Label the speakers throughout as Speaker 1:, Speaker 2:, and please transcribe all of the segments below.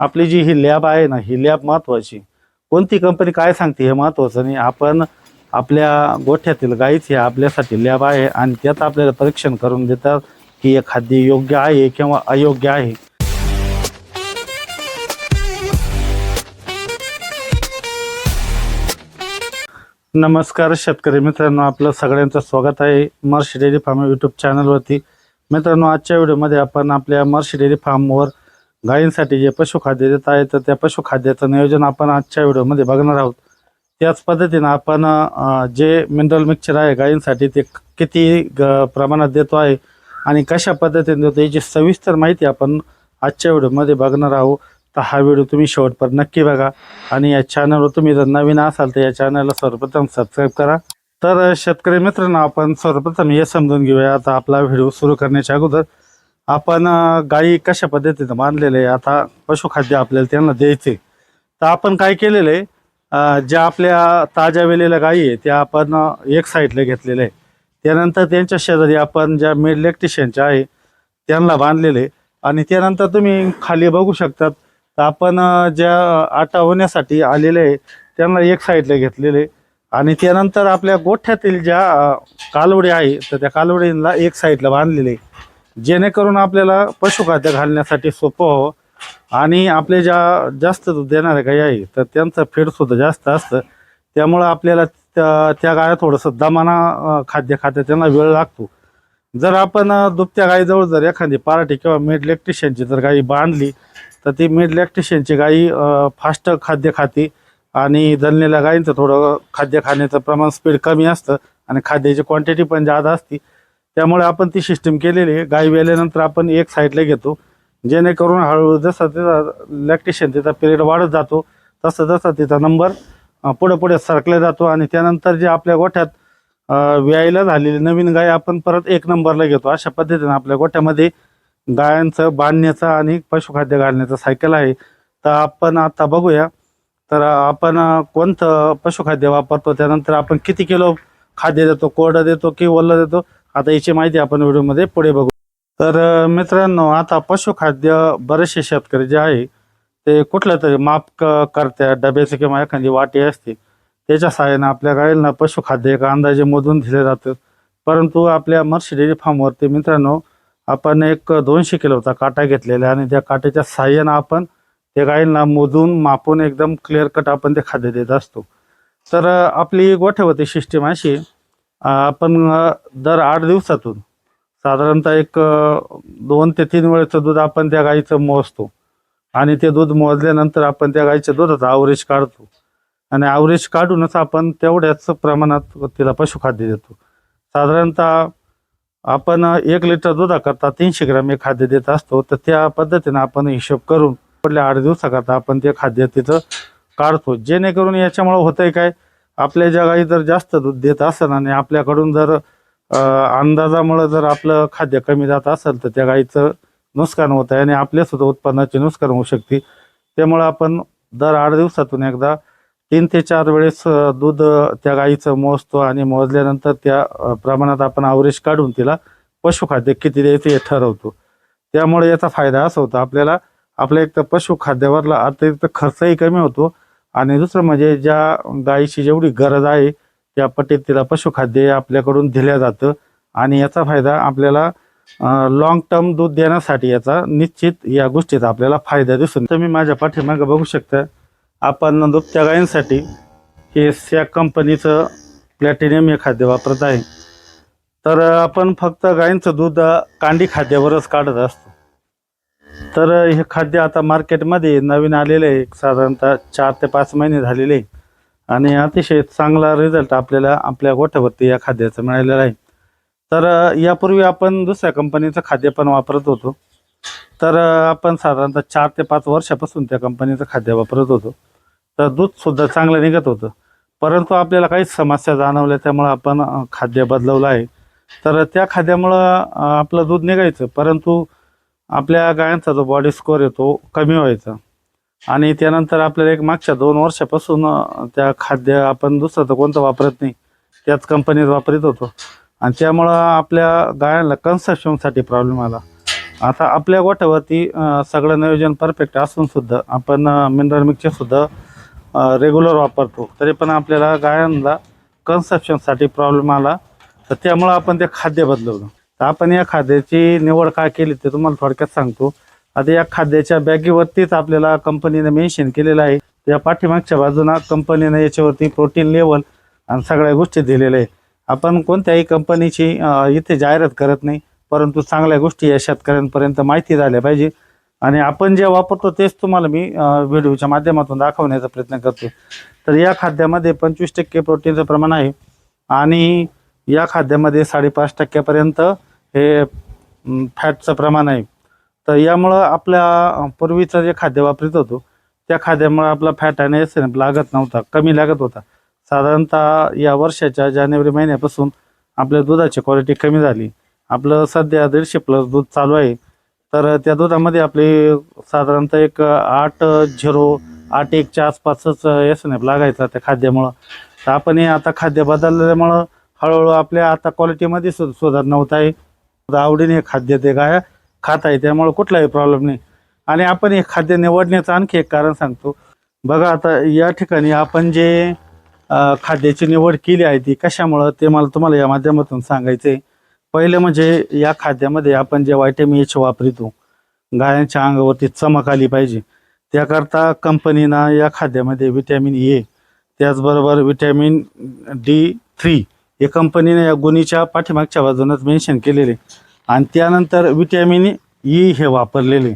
Speaker 1: आपली जी ही लॅब आहे ना, ही लॅब महत्त्वाची. कोणती कंपनी काय सांगते हे महत्त्वाचं नाही. आपण आपल्या गोठ्यातील गाईच हे आपल्यासाठी लॅब आहे आणि त्यात आपल्याला परीक्षण करून देतात की हे खाद्य योग्य आहे किंवा अयोग्य आहे. नमस्कार शेतकरी मित्रांनो, आपलं सगळ्यांचं स्वागत आहे महर्षी डेअरी फार्म यूट्यूब चॅनलवरती. मित्रांनो, आजच्या व्हिडिओमध्ये आपण आपल्या महर्षी डेअरी फार्मवर गायींसाठी जे पशुखाद्य देत आहे तर त्या पशुखाद्याचं नियोजन आपण आजच्या व्हिडिओमध्ये बघणार आहोत. त्याच पद्धतीनं आपण जे मिनरल मिक्सचर आहे गायींसाठी ते किती प्रमाणात देतो आहे आणि कशा पद्धतीने देतो याची सविस्तर माहिती आपण आजच्या व्हिडिओमध्ये बघणार आहोत. तर हा व्हिडिओ तुम्ही शेवटपर्यंत नक्की बघा आणि या चॅनलवर तुम्ही जर नवीन असाल तर या चॅनलला सर्वप्रथम सबस्क्राईब करा. तर शेतकरी मित्रांनो, आपण सर्वप्रथम हे समजून घेऊया. आता आपला व्हिडिओ सुरू करण्याच्या अगोदर आपण गायी कशा पद्धतीनं बांधलेले आहे, आता पशुखाद्य आपल्याला त्यांना द्यायचे. तर आपण काय केलेलं आहे, ज्या आपल्या ताज्या वेलेल्या गायी आहे त्या आपण एक साईडला घेतलेल्या आहे. त्यानंतर त्यांच्या शेजारी आपण ज्या मिड लॅक्टेशनच्या आहे त्यांना बांधलेले आणि त्यानंतर तुम्ही खाली बघू शकतात. तर आपण ज्या आटा होण्यासाठी आलेले आहे त्यांना एक साईडला घेतलेले आणि त्यानंतर आपल्या गोठ्यातील ज्या कालवडी आहे तर त्या कालवडींना एक साईडला बांधलेले, जेणेकरून आपल्याला पशुखाद्य घालण्यासाठी सोपं व्हावं आणि आपले ज्या जास्त दूध देणाऱ्या गायी आहे तर त्यांचं फीडसुद्धा जास्त असतं. त्यामुळं आपल्याला त्या गाया थोडंसं दमाना खाद्य खाते त्यांना वेळ लागतो. जर आपण दुभत्या गायीजवळ जर एखादी पार्टी किंवा मिड लॅक्टेशनची जर गायी बांधली तर ती मिड लॅक्टेशनची गायी फास्ट खाद्य खाते आणि जणलेल्या गायींचं थोडं खाद्य खाण्याचं प्रमाण स्पीड कमी असतं आणि खाद्याची क्वांटिटी पण जादा असते. त्यामुळे आपण ती सिस्टीम केलेली आहे. गाय वेल्यानंतर आपण एक साईडला घेतो, जेणेकरून हळूहळू जसा तिचा लॅक्टेशन तिचा पिरियड वाढत जातो तसं तसा तिचा नंबर पुढे पुढे सरकला जातो आणि त्यानंतर जे आपल्या गोठ्यात व्यायला झालेली नवीन गाय आपण परत एक नंबरला घेतो. अशा पद्धतीने आपल्या गोठ्यामध्ये गायांचं बांधण्याचं आणि पशुखाद्य घालण्याचं सायकल आहे. तर आपण आता बघूया. तर आपण कोणतं पशुखाद्य वापरतो, त्यानंतर आपण किती किलो खाद्य देतो, कोरडं देतो की ओलं देतो, आता याची माहिती आपण व्हिडिओमध्ये पुढे बघू. तर मित्रांनो, आता पशुखाद्य बरेचसे शेतकरी जे आहे ते कुठलं तरी माप करतात, डब्याचे किंवा एखादी वाटी असते त्याच्या सहाय्यानं आपल्या गायींना पशुखाद्य एका अंदाजे मोजून दिले जातं. परंतु आपल्या महर्षी डेअरी फार्मवरती मित्रांनो आपण एक 200 किलोचा काटा घेतलेला आहे आणि त्या काट्याच्या सहाय्यानं आपण त्या गायींना मोजून मापून एकदम क्लिअर कट आपण ते खाद्य देत असतो. तर आपली गोठ्यावरती सिस्टीम अशी, आपण दर 8 दिवसातून साधारणतः एक 2 ते 3 वेळेचं दूध आपण त्या गाईचं मोजतो आणि ते दूध मोजल्यानंतर आपण त्या गाईच्या दुधाचा ॲव्हरेज काढतो आणि ॲव्हरेज काढूनच आपण तेवढ्याच प्रमाणात तिला पशुखाद्य देतो. साधारणतः आपण 1 लिटर दुधाकरता 300 ग्रॅम हे खाद्य देत असतो. तर त्या पद्धतीनं आपण हिशोब करून पुढल्या 8 दिवसाकरता आपण ते खाद्य तिथं काढतो, जेणेकरून याच्यामुळं होतंय काय, आपल्या ज्या गाई जर जास्त दूध देत असेल आणि आपल्याकडून जर अंदाजामुळं जर आपलं खाद्य कमी जात असेल तर त्या गाईचं नुकसान होत आहे आणि आपल्यासुद्धा उत्पन्नाचे नुकसान होऊ शकते. त्यामुळं आपण दर 8 दिवसातून एकदा 3 ते 4 वेळेस दूध त्या गाईचं मोजतो आणि मोजल्यानंतर त्या प्रमाणात आपण ॲव्हरेज काढून तिला पशुखाद्य किती द्यायचं हे ठरवतो. त्यामुळे याचा फायदा असा होतो आपल्याला, आपल्या एक तर पशुखाद्यावरला अतिरिक्त खर्चही कमी होतो आणि दुसरं म्हणजे ज्या गाईची जेवढी गरज आहे त्या पटीत तिला पशुखाद्य आपल्याकडून दिलं जातं आणि याचा फायदा आपल्याला लॉंग टर्म दूध देण्यासाठी याचा निश्चित या गोष्टीचा आपल्याला फायदा दिसून. तुम्ही माझ्या पाठीमागं बघू शकता, आपण दुभत्या गायींसाठी हे सॅक कंपनीचं प्लॅटिनियम हे खाद्य वापरत आहे. तर आपण फक्त गायींचं दूध कांडी खाद्यावरच काढत असतो. तर हे खाद्य आता मार्केटमध्ये नवीन आलेलं आहे, साधारणतः 4 ते 5 महिने झालेले आहे आणि अतिशय चांगला रिझल्ट आपल्याला आपल्या गोठ्यावरती या खाद्याचा मिळालेला आहे. तर यापूर्वी आपण दुसऱ्या कंपनीचं खाद्य पण वापरत होतो. तर आपण साधारणतः 4 ते 5 वर्षापासून त्या कंपनीचं खाद्य वापरत होतो. तर दूधसुद्धा चांगलं निघत होतं, परंतु आपल्याला काही समस्या जाणवल्या त्यामुळं आपण खाद्य बदलवलं आहे. तर त्या खाद्यामुळं आपलं दूध निघायचं, परंतु आपल्या गायांचा जो बॉडी स्कोअर आहे तो कमी व्हायचा आणि त्यानंतर आपल्याला एक मागच्या 2 वर्षापासून त्या खाद्य आपण दुसरं तर कोणतं वापरत नाही, त्याच कंपनीत वापरत होतो आणि त्यामुळं आपल्या गायांना कन्सप्शनसाठी प्रॉब्लेम आला आता आपल्या गोठ्यावरती सगळं नियोजन परफेक्ट असून सुद्धा आपण मिनरल मिक्सचर सुद्धा रेग्युलर वापरतो, तरी पण आपल्याला गायांना कन्सप्शनसाठी प्रॉब्लेम आला, तर त्यामुळं आपण ते खाद्य बदलवलं. तर आपण या खाद्याची निवड काय केली ते तुम्हाला थोडक्यात सांगतो. आता या खाद्याच्या बॅगेवरतीच आपल्याला कंपनीने मेन्शन केलेलं आहे. या पाठीमागच्या बाजूला कंपनीने याच्यावरती प्रोटीन लेवल आणि सगळ्या गोष्टी दिलेल्या आहे. आपण कोणत्याही कंपनीची इथे जाहिरात करत नाही, परंतु चांगल्या गोष्टी या शेतकऱ्यांपर्यंत माहिती झाल्या पाहिजे आणि आपण जे वापरतो तेच तुम्हाला मी व्हिडिओच्या माध्यमातून दाखवण्याचा प्रयत्न करतो. तर या खाद्यामध्ये 25% प्रोटीनचं प्रमाण आहे आणि या खाद्यामध्ये 5.5% हे फॅटचं प्रमाण आहे. तर यामुळं आपल्या पूर्वीचं जे खाद्य वापरत होतो त्या खाद्यामुळे आपला फॅट आणि एसएनएफ लागत नव्हता, कमी लागत होता. साधारणतः या वर्षाच्या जानेवारी महिन्यापासून आपल्या दुधाची क्वालिटी कमी झाली. आपलं सध्या 150+ दूध चालू आहे. तर त्या दुधामध्ये आपली साधारणतः एक 8.1च्या आसपासच एसएनएफ लागायचा त्या खाद्यामुळं. तर आपण हे आता खाद्य बदलल्यामुळं हळूहळू आपल्या आता क्वालिटीमध्ये सुधारणा होत आहे. आवडीने खाद्य ते गाया खात आहे, त्यामुळे कुठलाही प्रॉब्लेम नाही. आणि आपण हे खाद्य निवडण्याचं आणखी एक कारण सांगतो. बघा आता या ठिकाणी आपण जे खाद्याची निवड केली आहे ती कशामुळं ते मला तुम्हाला या माध्यमातून सांगायचं आहे. पहिलं म्हणजे या खाद्यामध्ये आपण जे व्हिटॅमिन एच वापरतो, गायांच्या अंगावरती चमक आली पाहिजे, त्याकरता कंपनीनं या खाद्यामध्ये व्हिटॅमिन ए त्याचबरोबर व्हिटॅमिन D3 हे कंपनीने या गुणीच्या पाठीमागच्या बाजूनच मेन्शन केलेले आणि त्यानंतर व्हिटॅमिन ई हे वापरलेले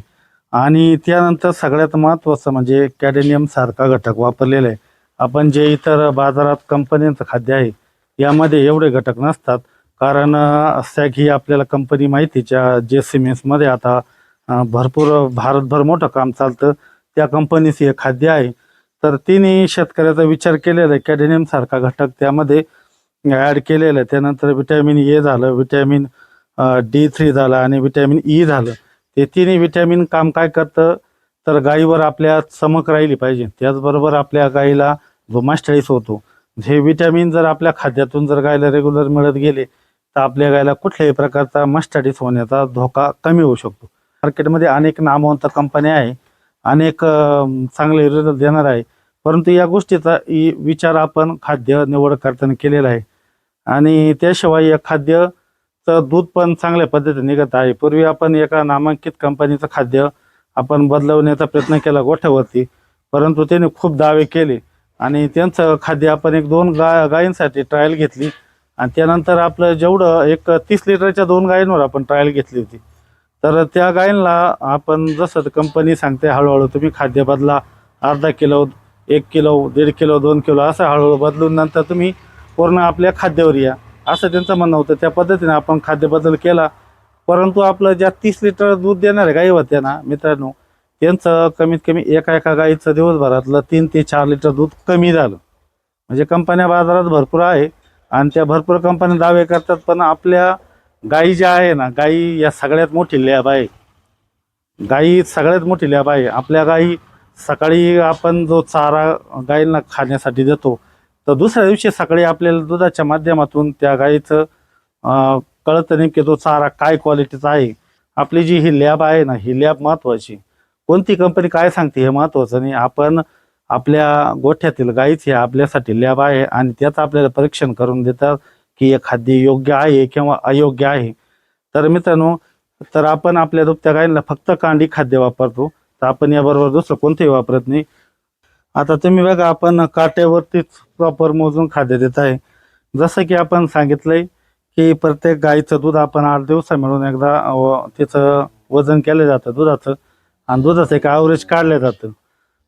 Speaker 1: आणि त्यानंतर सगळ्यात महत्त्वाचं म्हणजे कॅडमियम सारखा घटक वापरलेला आहे. आपण जे इतर बाजारात कंपन्यांचं खाद्य आहे यामध्ये एवढे घटक नसतात, कारण सॅग ही आपल्याला कंपनी माहितीच्या जे सिमेंट्समध्ये आता भरपूर भारतभर मोठं काम चालतं, त्या कंपनीचं हे खाद्य आहे. तर तिने शेतकऱ्याचा विचार केलेला आहे, कॅडमियम सारखा घटक त्यामध्ये ॲड केलेलं आहे. त्यानंतर व्हिटॅमिन ए झालं, व्हिटॅमिन D3 झालं आणि व्हिटॅमिन ई झालं. ते तिन्ही व्हिटॅमिन काम काय करतं, तर गायीवर आपल्या चमक राहिली पाहिजे, त्याचबरोबर आपल्या गायीला जो मास्टराईज होतो, हे व्हिटॅमिन जर आपल्या खाद्यातून जर गायला रेग्युलर मिळत गेले तर आपल्या गायला कुठल्याही प्रकारचा मास्टराईज होण्याचा धोका कमी होऊ शकतो. मार्केटमध्ये अनेक नामवंत कंपन्या आहे, अनेक चांगले रिझल्ट देणार आहे, परंतु या गोष्टीचा विचार आपण खाद्य निवड करताना केलेला आहे. आणि त्याशिवाय या खाद्याचं दूध पण चांगल्या पद्धतीने निघत आहे. पूर्वी आपण एका नामांकित कंपनीचं खाद्य आपण बदलवण्याचा प्रयत्न केला गोठ्यावरती, परंतु त्याने खूप दावे केले आणि त्यांचं खाद्य आपण 1-2 गायींसाठी ट्रायल घेतली आणि त्यानंतर आपलं जेवढं एक 30 लिटरच्या 2 गायींवर आपण ट्रायल घेतली होती. तर त्या गायींना आपण जसं कंपनी सांगते हळूहळू तुम्ही खाद्य बदला, अर्धा किलो, 1 किलो, 1.5 किलो, 2 किलो असं हळूहळू बदलून नंतर तुम्ही पूर्ण आपल्या खाद्यावर या, असं त्यांचं म्हणणं होतं. त्या पद्धतीने आपण खाद्यबदल केला, परंतु आपलं ज्या 30 लिटर दूध देणाऱ्या गायी होत्या ना मित्रांनो, त्यांचं कमीत कमी एका गाईचं दिवसभरातलं 3 ते 4 लिटर दूध कमी झालं. म्हणजे कंपन्या बाजारात भरपूर आहे आणि त्या भरपूर कंपन्या दावे करतात, पण आपल्या गाई ज्या आहे ना, गाई या सगळ्यात मोठी लॅब आहे. गाई सगळ्यात मोठी लॅब आहे. आपल्या गाई सकाळी आपण जो चारा गाईंना खाण्यासाठी देतो, तर दुसऱ्या दिवशी सकाळी आपल्याला दुधाच्या माध्यमातून त्या गाईचं कळतं नेमके तो चारा काय क्वालिटीचा आहे. आपली जी ही लॅब आहे ना, ही लॅब महत्त्वाची. कोणती कंपनी काय सांगते हे महत्त्वाचं नाही. आपण आपल्या गोठ्यातील गाईच हे आपल्यासाठी लॅब आहे आणि त्याचं आपल्याला परीक्षण करून देतात की हे खाद्य योग्य आहे किंवा अयोग्य आहे. तर मित्रांनो, तर आपण आपल्या दुभत्या गायींना फक्त कांडी खाद्य वापरतो, तर आपण याबरोबर दुसरं कोणतंही वापरत नाही. आता तुम्ही बघा, आपण काट्यावरतीच प्रॉपर मोजून खाद्य देत आहे. जसं की आपण सांगितलंय की प्रत्येक गाईचं दूध आपण 8 दिवसा मिळून एकदा त्याचं वजन केलं जातं दुधाचं आणि दुधाचं एक ॲव्हरेज काढलं जातं.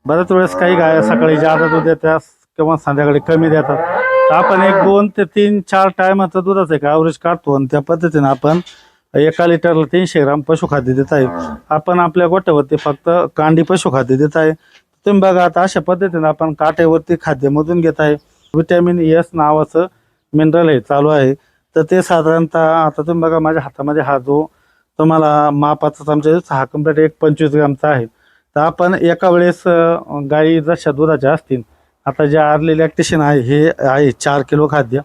Speaker 1: बऱ्याच वेळेस काही गाया सकाळी जादा दूध देतात किंवा संध्याकाळी कमी देतात, तर आपण 1, 2 ते 3, 4 टायमाचं दुधाचं एक ॲव्हरेज काढतो आणि त्या पद्धतीने आपण 1 लिटरला 300 ग्राम पशुखाद्य देत आहे. आपण आपल्या गोठ्यावरती फक्त कांडी पशुखाद्य देत आहे. तुम्ही बघा, आता अशा पद्धतीने आपण काट्यावरती खाद्यमधून घेत आहे. व्हिटॅमिन एस नावाचं मिनरल हे चालू आहे. तर ते साधारणतः आता तुम्ही बघा, माझ्या हातामध्ये हा जो तुम्हाला मापाचा चमचा हा कंप्लीट एक 25 ग्रामचा आहे. तर आपण एका वेळेस गाई जशा दुधाच्या असतील, आता जे अर्ली लॅक्टेशन आहे हे आहे 4 किलो खाद्य,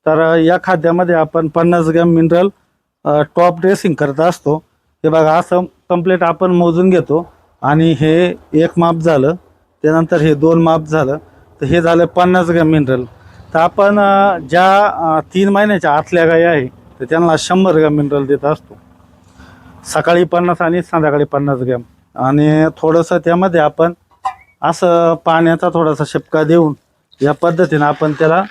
Speaker 1: तर या खाद्यामध्ये आपण 50 ग्रॅम मिनरल टॉप ड्रेसिंग करत असतो. ते बघा असं कंप्लीट आपण मोजून घेतो आणि हे एक माप झालं, त्यानंतर हे 2 माप झालं, तर हे झालं 50 ग्रॅम मिनरल. तर आपण ज्या 3 महिन्याच्या आतल्या गाई आहे तर त्यांना 100 ग्रॅम मिनरल देत असतो, सकाळी 50 आणि संध्याकाळी 50 ग्रॅम. आणि थोडंसं त्यामध्ये आपण असं पाण्याचा थोडासा शिपका देऊन या पद्धतीनं आपण त्याला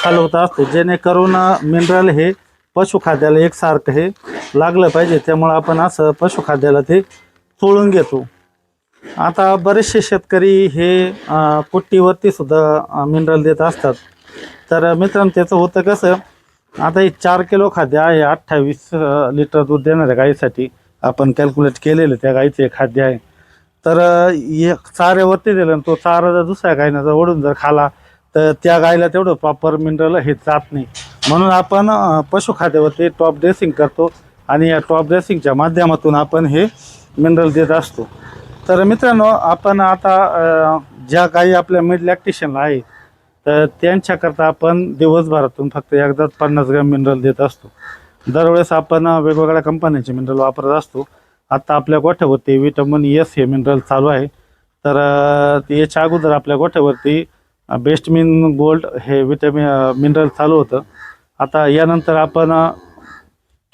Speaker 1: खालवत असतो, जेणेकरून मिनरल हे पशुखाद्याला एकसारखं हे लागलं पाहिजे. त्यामुळं आपण असं पशुखाद्याला ते चोळून घेतो. आता बरेचसे शेतकरी हे पुट्टीवरती सुद्धा मिनरल देत असतात. तर मित्रांनो त्याचं होतं कसं, आता हे 4 किलो खाद्य आहे 28 लिटर दूध देणाऱ्या गाईसाठी आपण कॅल्क्युलेट केलेलं त्या गाईचे खाद्य आहे. तर एक चाऱ्यावरती दिलं तो चारा जर दुसऱ्या गाईनं जर ओढून जर खाला तर त्या गाईला तेवढं प्रॉपर मिनरल हे जात नाही. म्हणून आपण पशुखाद्यावरती टॉप ड्रेसिंग करतो आणि या टॉप ड्रेसिंगच्या माध्यमातून आपण हे मिनरल देत असतो. तर मित्रांनो आपण आता ज्या गाई आपल्या मिड लॅक्टेशनला आहे तर त्यांच्याकरता आपण दिवसभरातून फक्त एकदाच 50 ग्रॅम मिनरल देत असतो. दरवेळेस आपण वेगवेगळ्या कंपन्यांचे मिनरल वापरत असतो. आता आपल्या गोठ्यावरती विटामिन एस हे मिनरल चालू आहे. तर याच्या अगोदर आपल्या गोठ्यावरती बेस्ट मिन गोल्ड हे मिनरल चालू होतं. आता यानंतर आपण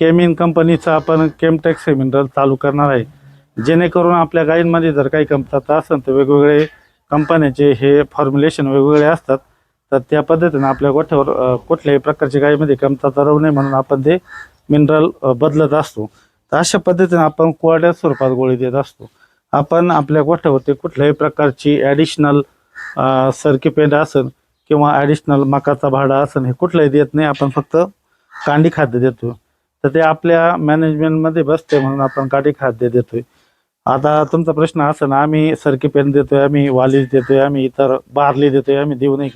Speaker 1: केमिन कंपनीचं आपण केमटेक्स हे मिनरल चालू करणार आहे, जेणेकरून आपल्या गायींमध्ये जर काही कमतरता असेल तर वेगवेगळे कंपन्यांचे हे फॉर्म्युलेशन वेगवेगळे असतात. तर त्या पद्धतीनं आपल्या गोठ्यावर कुठल्याही प्रकारची गायीमध्ये कमतरता राहू नये म्हणून आपण ते मिनरल बदलत असतो. तर अशा पद्धतीनं आपण कोरड्या स्वरूपात गोळी देत असतो. आपण आपल्या गोठ्यावरती कुठल्याही प्रकारची ॲडिशनल सर्किपेंट असेल किंवा ॲडिशनल मकाचा भाडा असेल हे कुठलंही देत नाही. आपण फक्त कांडी खाद्य देतो. तर ते आपल्या मॅनेजमेंटमध्ये बसते म्हणून आपण कांडी खाद्य देतोय. आता तुमचा प्रश्न असा ना, आम्ही सर्किपेंट देतोय, आम्ही वालीज देतोय, आम्ही इतर बारली देतोय, आम्ही देऊ नाही.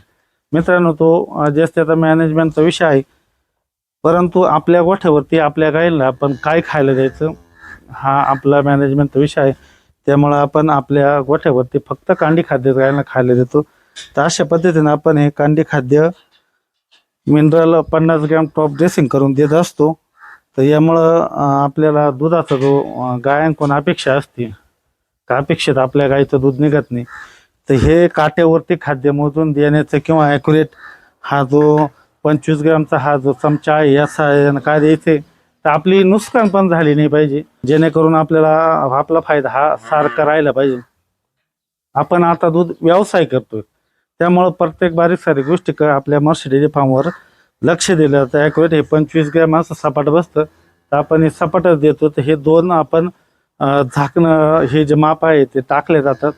Speaker 1: मित्रांनो तो जास्त त्याचा मॅनेजमेंटचा विषय आहे, परंतु आपल्या गोठ्यावरती आपल्या गाईला आपण काय खायला द्यायचं हा आपला मॅनेजमेंटचा विषय आहे. त्यामुळं आपण आपल्या गोठ्यावरती फक्त कांडी खाद्य गायला खायला देतो. तर अशा पद्धतीनं आपण हे कांडी खाद्य मिनरल 50 ग्रॅम टॉप ड्रेसिंग करून देत असतो. तर यामुळं आपल्याला दुधाचा जो गायांकडून अपेक्षा असते त्या अपेक्षित आपल्या गाईचं दूध निघत नाही. तर हे काट्यावरती खाद्य मोजून देण्याचं किंवा ॲक्युरेट हा जो 25 ग्रॅमचा हा जो चमचा आहे या सहाय्यानं काय द्यायचे तर आपली नुकसान पण झाली नाही पाहिजे, जेणेकरून आपल्याला आपला फायदा हा सारखा राहिला पाहिजे. आपण आता दूध व्यवसाय करतोय त्यामुळं प्रत्येक बारीक सारीक गोष्टी आपल्या मर्शी डेअरी फार्मवर लक्ष दिलं जातं. ॲक्युरेट हे 25 ग्रॅम असं सपाट बसतं तर आपण हे सपाटच देतो. तर हे 2 आपण झाकणं हे जे माप आहे ते टाकले जातात.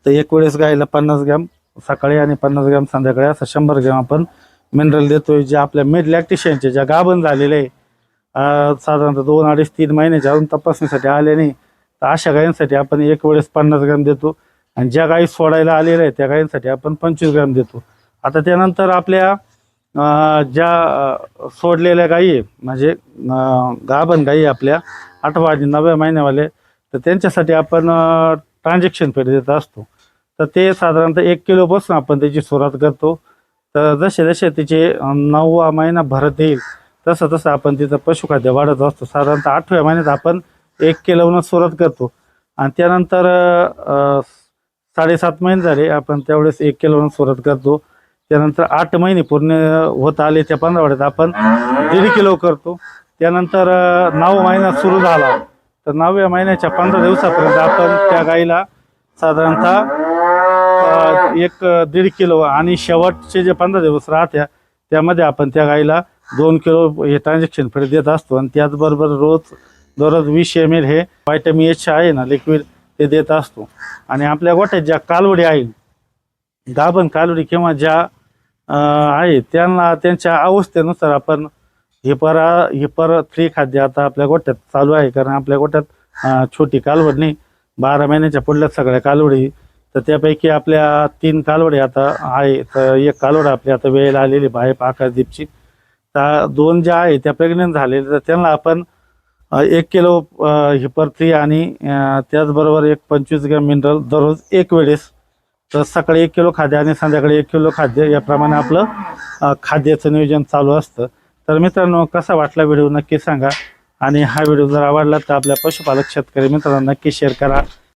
Speaker 1: तर एक वेळेस गाईला 50 ग्रॅम सकाळी आणि 50 ग्रॅम संध्याकाळी असं 100 ग्रॅम आपण मिनरल देतोय. जे आपल्या मिड लॅक्टेशनचे ज्या गाभण झालेले आहे साधारणतः 2, 2.5, 3 महिन्याच्या अजून तपासणीसाठी आले नाही तर अशा गायींसाठी आपण एक वेळेस 50 ग्रॅम देतो. आणि ज्या गाई सोडायला आलेल्या आहेत त्या गायींसाठी आपण 25 ग्रॅम देतो. आता त्यानंतर आपल्या ज्या सोडलेल्या गायी आहे म्हणजे गाभण गायी आपल्या 8व्या आणि 9व्या महिन्यावाले तर त्यांच्यासाठी आपण ट्रान्झॅक्शन फी देत असतो. तर ते साधारणतः 1 किलोपासून आपण त्याची सुरुवात करतो. तर जसे जसे तिचे 9वा महिना भरत येईल तसं तसं आपण तिचं पशुखाद्य वाढत असतो. साधारणतः 8व्या महिन्यात आपण 1 किलोनं सुरुवात करतो आणि त्यानंतर 7.5 महिने झाले आपण त्यावेळेस 1 किलोनं सुरुवात करतो. त्यानंतर 8 महिने पूर्ण होत आले त्या 15 आपण 1.5 किलो करतो. त्यानंतर 9 महिना सुरू झाला तर 9व्या महिन्याच्या 15 दिवसापर्यंत आपण त्या गाईला साधारणतः 1.5 किलो आणि शेवटचे जे 15 दिवस राहत्या त्यामध्ये आपण त्या गाईला 2 किलो हे ट्रान्झॅक्शन फी देत असतो. आणि त्याचबरोबर दररोज 20 ml हे व्हायटॅमिन एच आहे ना लिक्विड ते देत असतो. आणि आपल्या गोठ्यात ज्या कालवडी आहे गाभण कालवडी किंवा ज्या आहे त्यांना त्यांच्या अवस्थेनुसार आपण हिपर 3 खाद्य आता आपल्या गोठ्यात चालू आहे. कारण आपल्या गोठ्यात छोटी कालवड नाही, 12 महिन्याच्या पुढल्या सगळ्या कालवडी. तर त्यापैकी आपल्या 3 कालवडी आता आहे. तर एक कालवड आपली आता वेळेला आलेली आहे आकाशदीपची. तर 2 ज्या आहे त्या प्रेग्नंट झालेल्या तर त्यांना आपण 1 किलो हिपर 3 आणि त्याचबरोबर 25 ग्रॅम मिनरल दररोज एक वेळेस. तर सकाळी 1 किलो खाद्य आणि संध्याकाळी 1 किलो खाद्य याप्रमाणे आपलं खाद्याचं नियोजन चालू असतं. तर मित्रांनो कसा वाटला व्हिडिओ नक्की सांगा. आणि हा व्हिडिओ जर आवडला तर आपल्या पशुपालक शेतकरी मित्रांना नक्की शेअर करा.